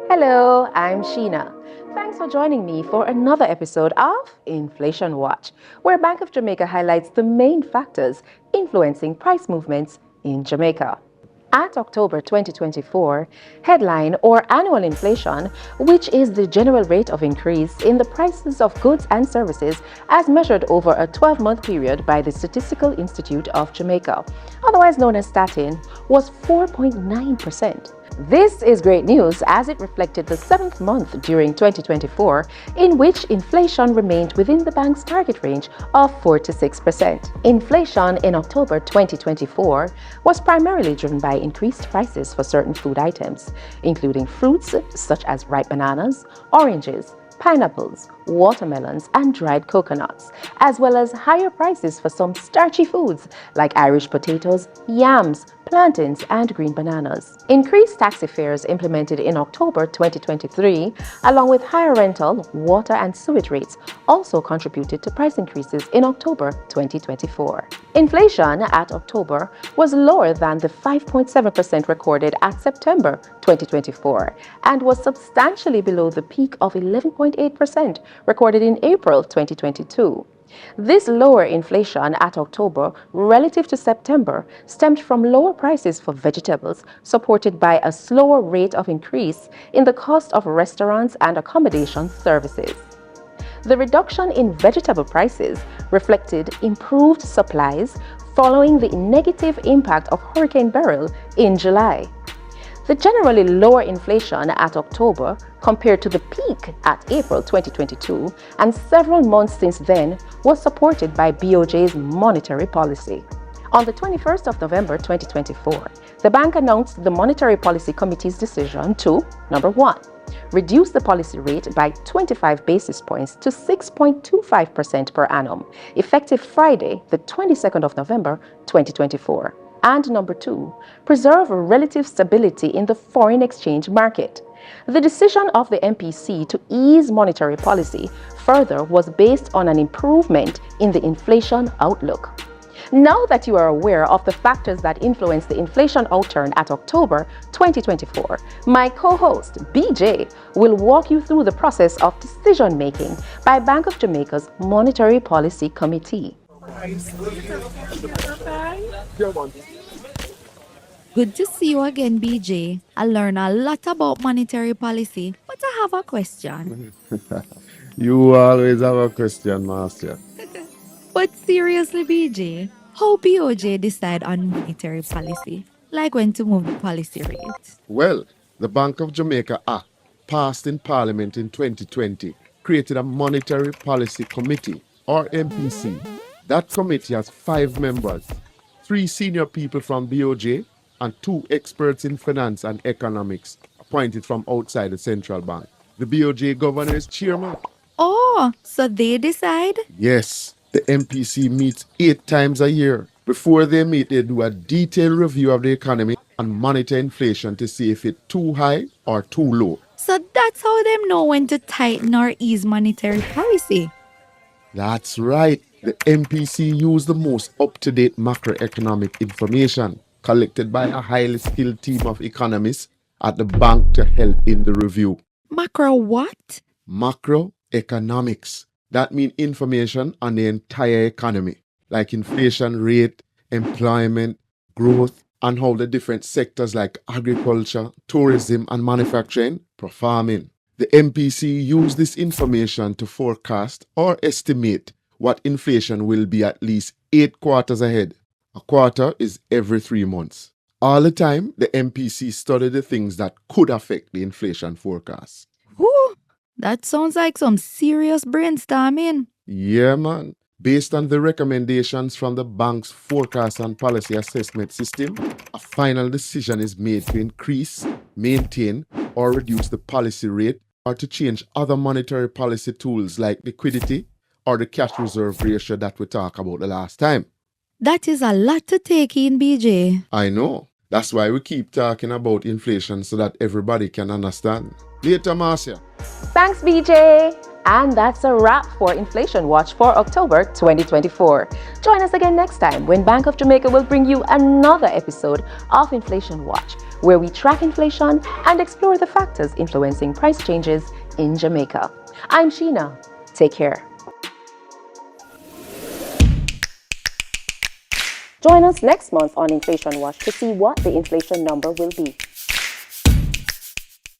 Hello, I'm Sheena. Thanks for joining me for another episode of Inflation Watch, where Bank of Jamaica highlights the main factors influencing price movements in Jamaica. At October 2024, headline or annual inflation, which is the general rate of increase in the prices of goods and services as measured over a 12-month period by the Statistical Institute of Jamaica, otherwise known as Statin, was 4.9%. This is great news as it reflected the seventh month during 2024 in which inflation remained within the bank's target range of 4 to 6%. Inflation in October 2024 was primarily driven by increased prices for certain food items, including fruits such as ripe bananas, oranges, pineapples, watermelons, and dried coconuts, as well as higher prices for some starchy foods like Irish potatoes, yams, plantains, and green bananas. Increased taxi fares implemented in October 2023, along with higher rental, water, and sewage rates, also contributed to price increases in October 2024. Inflation at October was lower than the 5.7% recorded at September 2024 and was substantially below the peak of 11.8% recorded in April 2022. This lower inflation at October relative to September stemmed from lower prices for vegetables, supported by a slower rate of increase in the cost of restaurants and accommodation services. The reduction in vegetable prices reflected improved supplies following the negative impact of Hurricane Beryl in July. The generally lower inflation at October compared to the peak at April 2022 and several months since then was supported by BOJ's monetary policy. On the 21st of November 2024, the bank announced the Monetary Policy Committee's decision to, number 1, reduce the policy rate by 25 basis points to 6.25% per annum, effective Friday, the 22nd of November 2024. And number 2, preserve relative stability in the foreign exchange market. The decision of the MPC to ease monetary policy further was based on an improvement in the inflation outlook. Now that you are aware of the factors that influenced the inflation outturn at October 2024, my co-host BJ will walk you through the process of decision-making by Bank of Jamaica's Monetary Policy Committee. Good to see you again, BJ. I learned a lot about monetary policy, but I have a question. You always have a question, Master. But seriously, BJ, how BOJ decide on monetary policy? Like when to move the policy rate? Well, the Bank of Jamaica Act, passed in Parliament in 2020, created a Monetary Policy Committee, or MPC. That committee has 5 members, 3 senior people from BOJ and 2 experts in finance and economics appointed from outside the central bank. The BOJ governor is chairman. Oh, so they decide? Yes, the MPC meets 8 times a year. Before they meet, they do a detailed review of the economy and monitor inflation to see if it's too high or too low. So that's how them know when to tighten or ease monetary policy. That's right. The MPC use the most up-to-date macroeconomic information collected by a highly skilled team of economists at the bank to help in the review. Macro what? Macroeconomics. That means information on the entire economy, like inflation rate, employment, growth, and how the different sectors like agriculture, tourism, and manufacturing performing. The MPC use this information to forecast or estimate what inflation will be at least 8 quarters ahead. A quarter is every 3 months. All the time, the MPC study the things that could affect the inflation forecast. Whew, that sounds like some serious brainstorming. Yeah, man. Based on the recommendations from the bank's forecast and policy assessment system, a final decision is made to increase, maintain, or reduce the policy rate, or to change other monetary policy tools like liquidity or the cash reserve ratio that we talked about the last time. That is a lot to take in, BJ. I know. That's why we keep talking about inflation so that everybody can understand. Later, Marcia. Thanks, BJ! And that's a wrap for Inflation Watch for October 2024. Join us again next time when Bank of Jamaica will bring you another episode of Inflation Watch, where we track inflation and explore the factors influencing price changes in Jamaica. I'm Sheena. Take care. Join us next month on Inflation Watch to see what the inflation number will be.